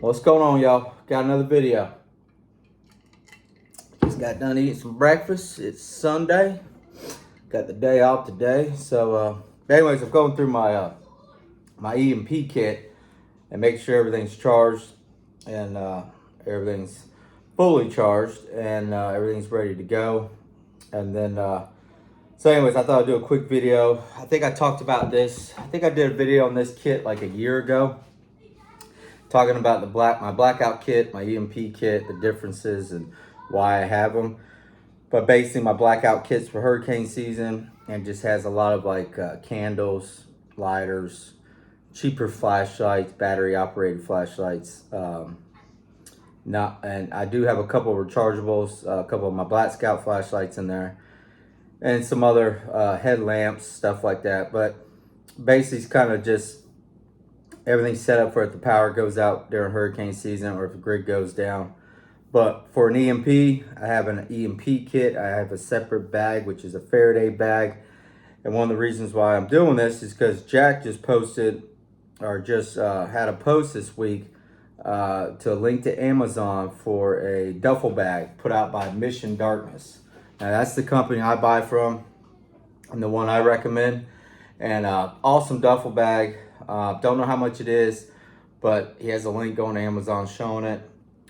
What's going on, y'all? Got another video. Just got done eating some breakfast. It's Sunday. Got the day off today. So anyways, I'm going through my my EMP kit and make sure everything's charged and everything's fully charged and everything's ready to go. And then so anyways, I thought I'd do a quick video. I think I talked about this. I think I did a video on this kit like a year ago, talking about my blackout kit, my EMP kit, the differences and why I have them. But basically my blackout kit's for hurricane season and just has a lot of like candles, lighters, cheaper flashlights, battery operated flashlights. And I do have a couple of rechargeables, a couple of my Black Scout flashlights in there, and some other headlamps, stuff like that. But basically it's kind of just everything's set up for if the power goes out during hurricane season or if the grid goes down. But for an EMP, I have an EMP kit. I have a separate bag, which is a Faraday bag. And one of the reasons why I'm doing this is because Jack just posted, or just had a post this week to link to Amazon for a duffel bag put out by Mission Darkness. Now that's the company I buy from and the one I recommend. And awesome duffel bag. Don't know how much it is, but he has a link going to Amazon showing it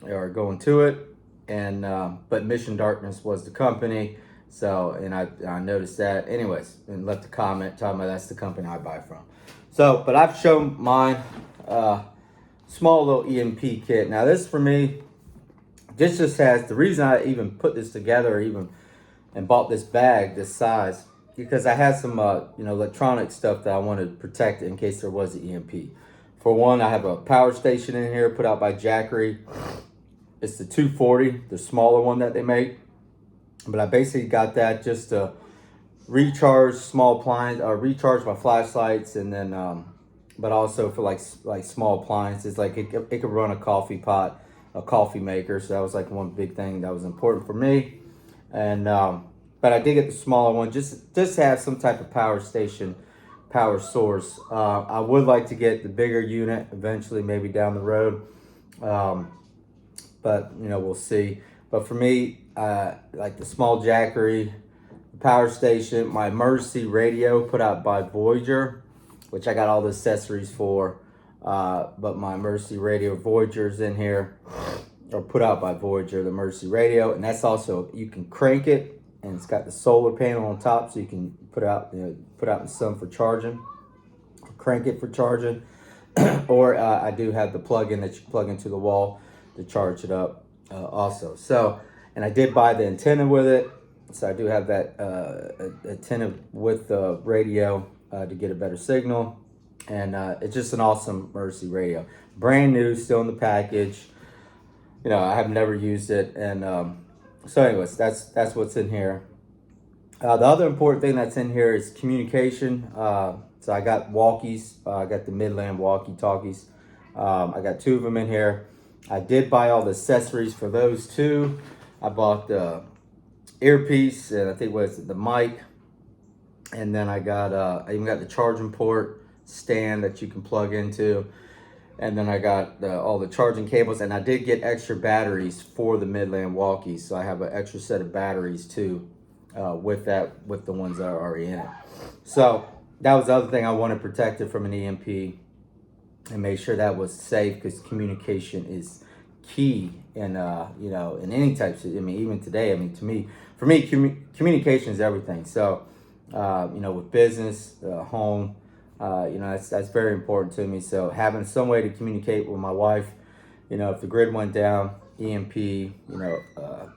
or going to it. And but Mission Darkness was the company. So, and I noticed that anyways, and left a comment telling me that's the company I buy from. So, but I've shown mine, small little EMP kit. Now this for me, this just has, the reason I even put this together and bought this bag this size, because I had some electronic stuff that I wanted to protect in case there was an EMP. For one, I have a power station in here put out by Jackery. It's the 240, the smaller one that they make. But I basically got that just to recharge small appliances, recharge my flashlights, and then but also for like small appliances, like it could run a coffee pot, a coffee maker. So that was like one big thing that was important for me. And but I did get the smaller one, just to have some type of power station, power source. I would like to get the bigger unit eventually, maybe down the road. But we'll see. But for me, like the small Jackery, the power station, my emergency radio put out by Voyager, which I got all the accessories for. But my emergency radio, Voyager's in here, or put out by Voyager, the emergency radio. And that's also, you can crank it, and it's got the solar panel on top, so you can put out in the sun for charging, or crank it for charging. Or I do have the plug-in that you plug into the wall to charge it up also. So, and I did buy the antenna with it, so I do have that antenna with the radio to get a better signal. And it's just an awesome emergency radio, brand new, still in the package. I have never used it. And so anyways, that's what's in here. The other important thing that's in here is communication. So I got walkies. I got the Midland walkie-talkies. I got 2 of them in here. I did buy all the accessories for those 2. I bought the earpiece, and I think the mic. And then I even got the charging port stand that you can plug into. And then I got all the charging cables, and I did get extra batteries for the Midland walkies. So I have an extra set of batteries too, with the ones that are already in it. So that was the other thing I wanted protected from an EMP, and make sure that was safe, because communication is key in in any types of, even today, for me, communication is everything. So with business, home, that's very important to me. So having some way to communicate with my wife, if the grid went down, EMP,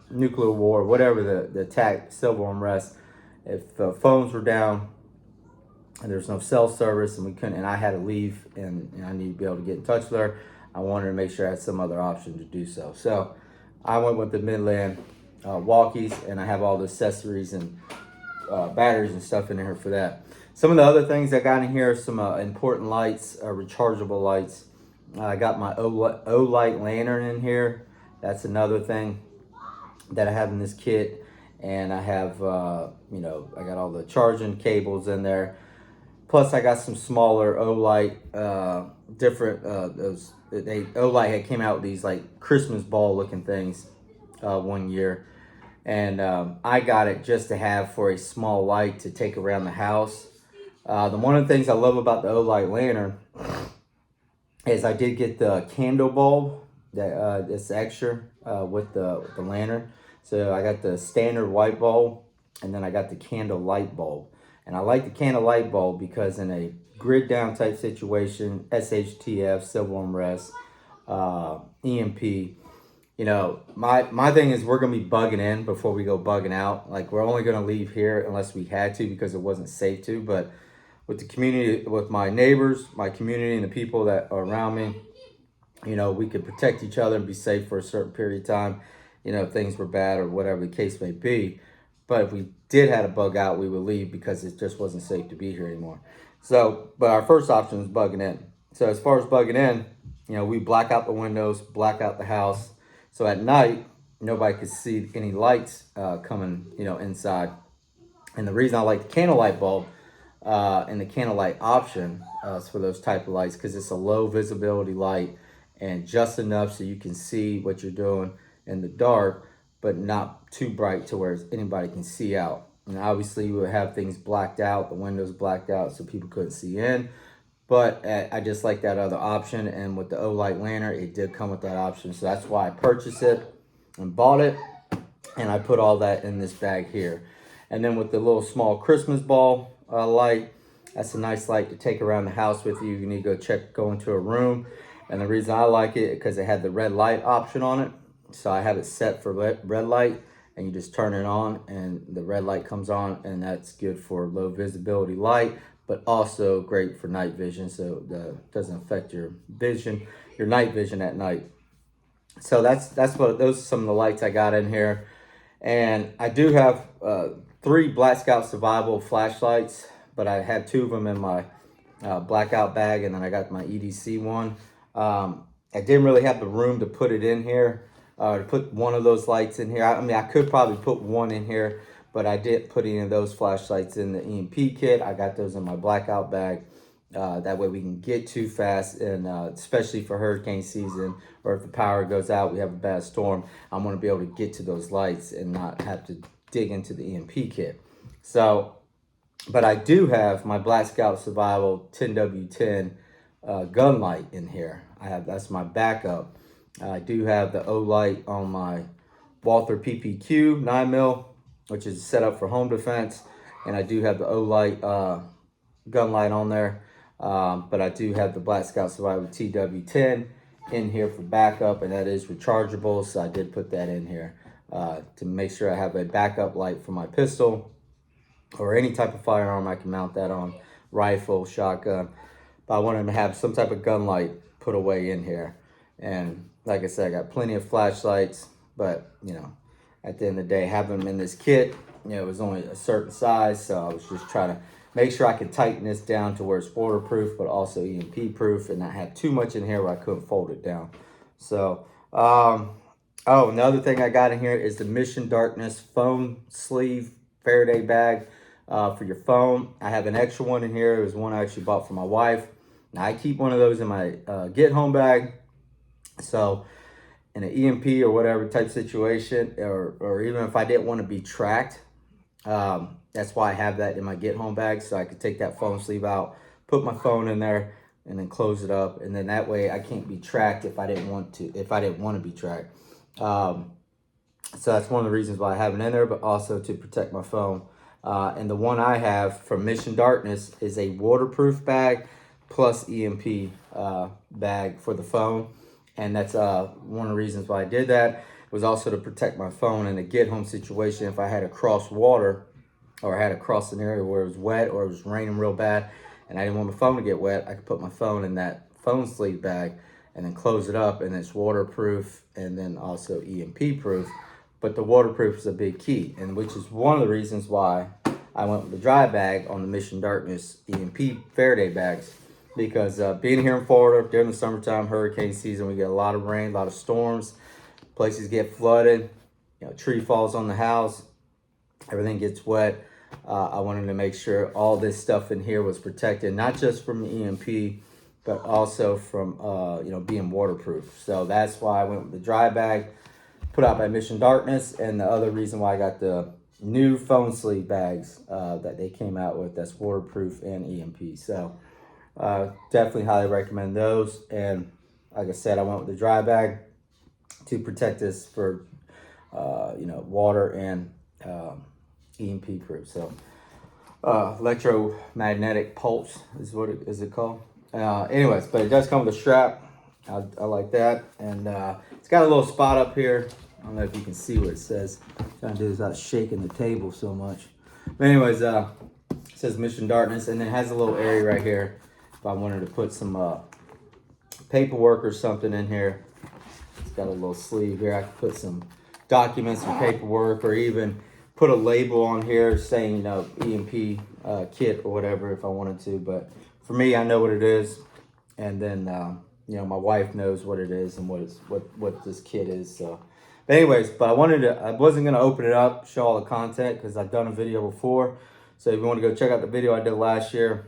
nuclear war, whatever the attack, civil unrest, if the phones were down and there's no cell service and I had to leave and I need to be able to get in touch with her, I wanted to make sure I had some other option to do so. So I went with the Midland walkies, and I have all the accessories and batteries and stuff in here for that. Some of the other things I got in here are some important lights, rechargeable lights. I got my O-light lantern in here. That's another thing that I have in this kit. And I have, I got all the charging cables in there. Plus, I got some smaller Olight, different Olight had came out with these like Christmas ball looking things one year, and I got it just to have for a small light to take around the house. One of the things I love about the Olight lantern is I did get the candle bulb that's extra with the lantern. So I got the standard white bulb, and then I got the candle light bulb. And I like the candle light bulb because in a grid down type situation, SHTF, civil unrest, EMP, you know, my thing is we're gonna be bugging in before we go bugging out. Like, we're only gonna leave here unless we had to because it wasn't safe to. But with the community, with my neighbors, my community, and the people that are around me, you know, we could protect each other and be safe for a certain period of time, you know, if things were bad or whatever the case may be. But if we did have to bug out, we would leave because it just wasn't safe to be here anymore. So, but our first option is bugging in. So as far as bugging in, you know, we black out the windows, black out the house. So at night, nobody could see any lights coming, you know, inside. And the reason I like the candlelight bulb and the candlelight option is for those type of lights, because it's a low visibility light and just enough so you can see what you're doing in the dark, but not too bright to where anybody can see out. And obviously we would have things blacked out, the windows blacked out so people couldn't see in. But I just like that other option, and with the Olight lantern, it did come with that option. So that's why I purchased it and bought it, and I put all that in this bag here. And then with the little small Christmas ball light, that's a nice light to take around the house with you. You need to go into a room. And the reason I like it is because it had the red light option on it. So I have it set for red light, and you just turn it on and the red light comes on, and that's good for low visibility light, but also great for night vision, so that doesn't affect your vision, your night vision at night. So those are some of the lights I got in here. And I do have 3 Black Scout Survival flashlights, but I had 2 of them in my blackout bag, and then I got my EDC one. I didn't really have the room to put it in here, to put one of those lights in here. I mean, I could probably put one in here, but I did put any of those flashlights in the EMP kit. I got those in my blackout bag. That way we can get too fast, and especially for hurricane season, or if the power goes out, we have a bad storm, I'm going to be able to get to those lights and not have to dig into the EMP kit. So, but I do have my Black Scout Survival 10W10 gun light in here. That's my backup. I do have the Olight on my Walther PPQ 9mm, which is set up for home defense, and I do have the Olight gun light on there. But I do have the Black Scout Survival TW10 in here for backup, and that is rechargeable, so I did put that in here to make sure I have a backup light for my pistol or any type of firearm. I can mount that on, rifle, shotgun, but I wanted to have some type of gun light put away in here. And like I said, I got plenty of flashlights, but you know, at the end of the day, having them in this kit, you know, it was only a certain size, so I was just trying to make sure I could tighten this down to where it's waterproof, but also EMP proof, and not have too much in here where I couldn't fold it down. So, oh, another thing I got in here is the Mission Darkness phone sleeve Faraday bag for your phone. I have an extra one in here. It was one I actually bought for my wife. Now, I keep one of those in my get home bag. So in an EMP or whatever type situation, or even if I didn't want to be tracked, that's why I have that in my get home bag, so I could take that phone sleeve out, put my phone in there, and then close it up, and then that way I can't be tracked if I didn't want to be tracked. So that's one of the reasons why I have it in there, but also to protect my phone. And the one I have from Mission Darkness is a waterproof bag plus EMP bag for the phone, and that's one of the reasons why I did that. It was also to protect my phone in a get home situation. If I had to cross water, or I had to cross an area where it was wet or it was raining real bad and I didn't want my phone to get wet, I could put my phone in that phone sleeve bag and then close it up, and it's waterproof and then also EMP proof. But the waterproof is a big key, and which is one of the reasons why I went with the dry bag on the Mission Darkness EMP Faraday bags, because being here in Florida during the summertime, hurricane season, we get a lot of rain, a lot of storms, places get flooded, you know, tree falls on the house, everything gets wet. I wanted to make sure all this stuff in here was protected, not just from EMP, but also from being waterproof. So that's why I went with the dry bag put out by Mission Darkness, and the other reason why I got the new phone sleeve bags that they came out with that's waterproof and EMP. So definitely highly recommend those. And like I said, I went with the dry bag to protect this for water and EMP proof. So electromagnetic pulse is what it is called. Anyways, but it does come with a strap. I like that, and it's got a little spot up here. I don't know if you can see what it says. What I'm trying to do is without shaking the table so much. But anyways, it says Mission Darkness, and it has a little area right here if I wanted to put some paperwork or something in here. It's got a little sleeve here. I could put some documents and paperwork, or even put a label on here saying, EMP kit or whatever if I wanted to. But for me, I know what it is, and then my wife knows what it is and what this kit is. So, but anyways, I wasn't gonna open it up, show all the content, because I've done a video before. So if you want to go check out the video I did last year,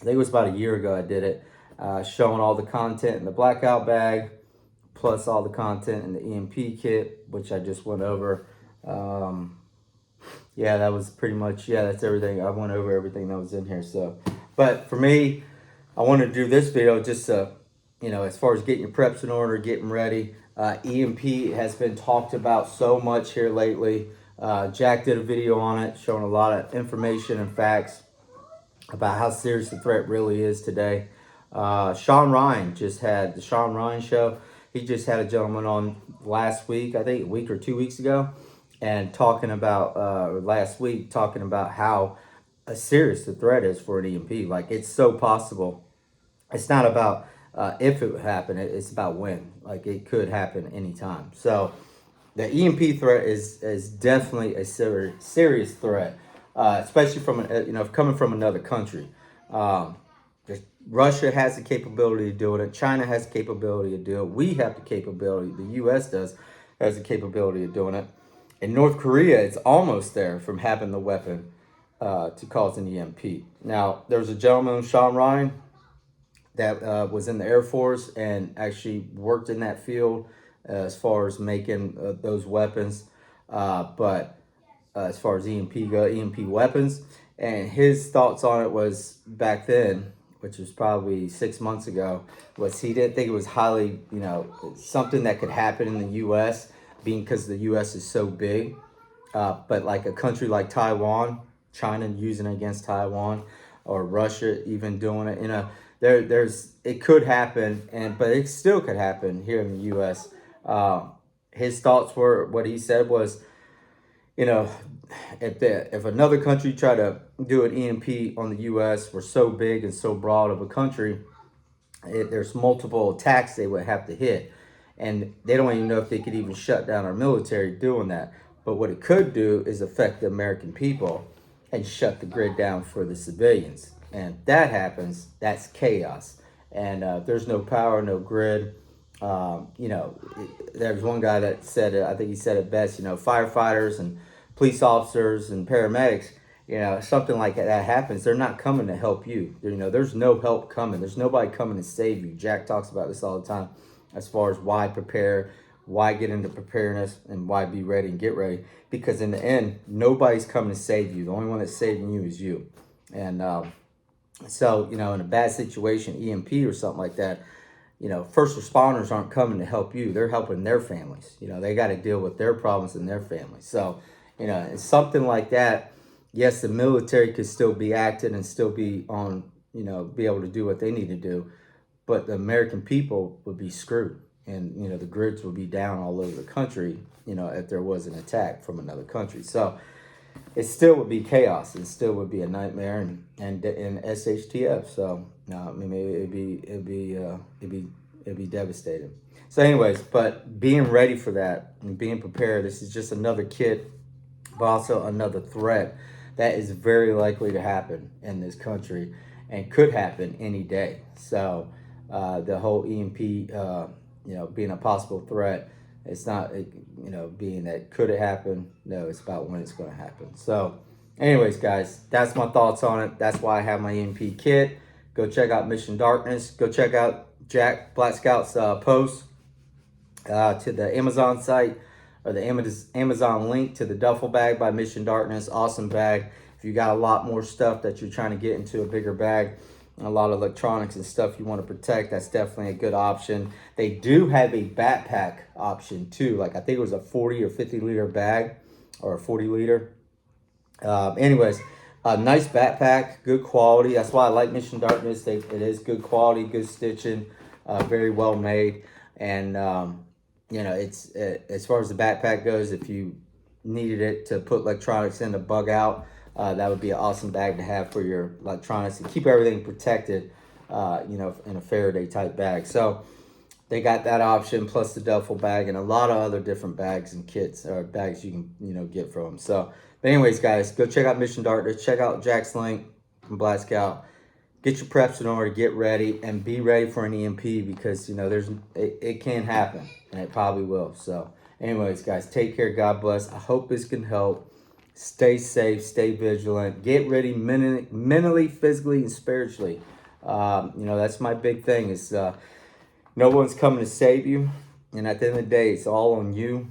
I think it was about a year ago I did it, showing all the content in the blackout bag, plus all the content in the EMP kit, which I just went over. Yeah, that was pretty much, that's everything. I went over everything that was in here. So, but for me, I wanted to do this video just to, as far as getting your preps in order, getting ready. EMP has been talked about so much here lately. Jack did a video on it, showing a lot of information and facts about how serious the threat really is today. Sean Ryan just had the Sean Ryan show. He just had a gentleman on last week, I think a week or 2 weeks ago, and talking about, last week, talking about how serious the threat is for an EMP. Like, it's so possible. It's not about if it would happen, it's about when. Like, it could happen anytime. So the EMP threat is definitely a serious threat, especially from coming from another country. Russia has the capability of doing it. China has the capability of doing it. We have the capability. The U.S. has the capability of doing it. In North Korea, it's almost there from having the weapon to cause an EMP. Now, there's a gentleman, Sean Ryan, that was in the Air Force and actually worked in that field as far as making those weapons. But as far as EMP weapons, and his thoughts on it was back then, which was probably 6 months ago, was he didn't think it was highly, something that could happen in the U.S., being because the U.S. is so big. But like a country like Taiwan, China using it against Taiwan, or Russia even doing it, it could happen, but it still could happen here in the U.S. His thoughts were, what he said was, if another country tried to do an EMP on the U.S., we're so big and so broad of a country, there's multiple attacks they would have to hit. And they don't even know if they could even shut down our military doing that. But what it could do is affect the American people and shut the grid down for the civilians. And if that happens, that's chaos. And there's no power, no grid. There's one guy that said it, I think he said it best, firefighters and police officers and paramedics, something like that happens, they're not coming to help you. There's no help coming. There's nobody coming to save you. Jack talks about this all the time as far as why prepare, why get into preparedness, and why be ready and get ready. Because in the end, nobody's coming to save you. The only one that's saving you is you. And so, in a bad situation, EMP or something like that, first responders aren't coming to help you. They're helping their families. They got to deal with their problems in their families. So, it's something like that. Yes, the military could still be active and still be on, be able to do what they need to do. But the American people would be screwed. And, the grids would be down all over the country, if there was an attack from another country. So it still would be chaos. It still would be a nightmare and SHTF. So, it'd be devastating. So anyways, but being ready for that and being prepared, this is just another kit, but also another threat that is very likely to happen in this country and could happen any day. So the whole EMP, being a possible threat, it's not, being that could it happen? No, it's about when it's going to happen. So anyways, guys, that's my thoughts on it. That's why I have my EMP kit. Go check out Mission Darkness. Go check out Jack Black Scout's post to the Amazon site, or the Amazon link to the duffel bag by Mission Darkness. Awesome bag. If you got a lot more stuff that you're trying to get into a bigger bag, and a lot of electronics and stuff you want to protect, that's definitely a good option. They do have a backpack option too. Like I think it was a 40 or 50 liter bag, or a 40 liter. Anyways, a nice backpack, good quality. That's why I like Mission Darkness. It is good quality, good stitching, very well made. And you know, it's as far as the backpack goes, if you needed it to put electronics in to bug out, that would be an awesome bag to have for your electronics and keep everything protected, you know, in a Faraday type bag. So they got that option, plus the duffel bag and a lot of other different bags and kits, or bags you can, you know, get from them. So, but anyways, guys, go check out Mission Darkness. Check out Jack's link from Black Scout. Get your preps in order, get ready, and be ready for an EMP, because, you know, it can happen, and it probably will. So anyways, guys, take care. God bless. I hope this can help. Stay safe, stay vigilant, get ready mentally, physically, and spiritually. You know, that's my big thing is no one's coming to save you. And at the end of the day, it's all on you,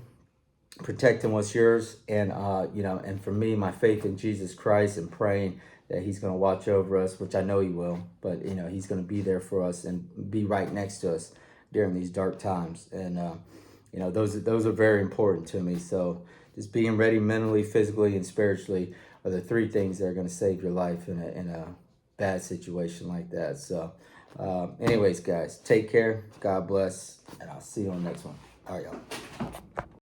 protecting what's yours. And, you know, and for me, my faith in Jesus Christ and praying that he's going to watch over us, which I know he will. But, you know, he's going to be there for us and be right next to us during these dark times. And, you know, those are very important to me. So just being ready mentally, physically, and spiritually are the three things that are going to save your life in a bad situation like that. So anyways, guys, take care. God bless. And I'll see you on the next one. All right, y'all.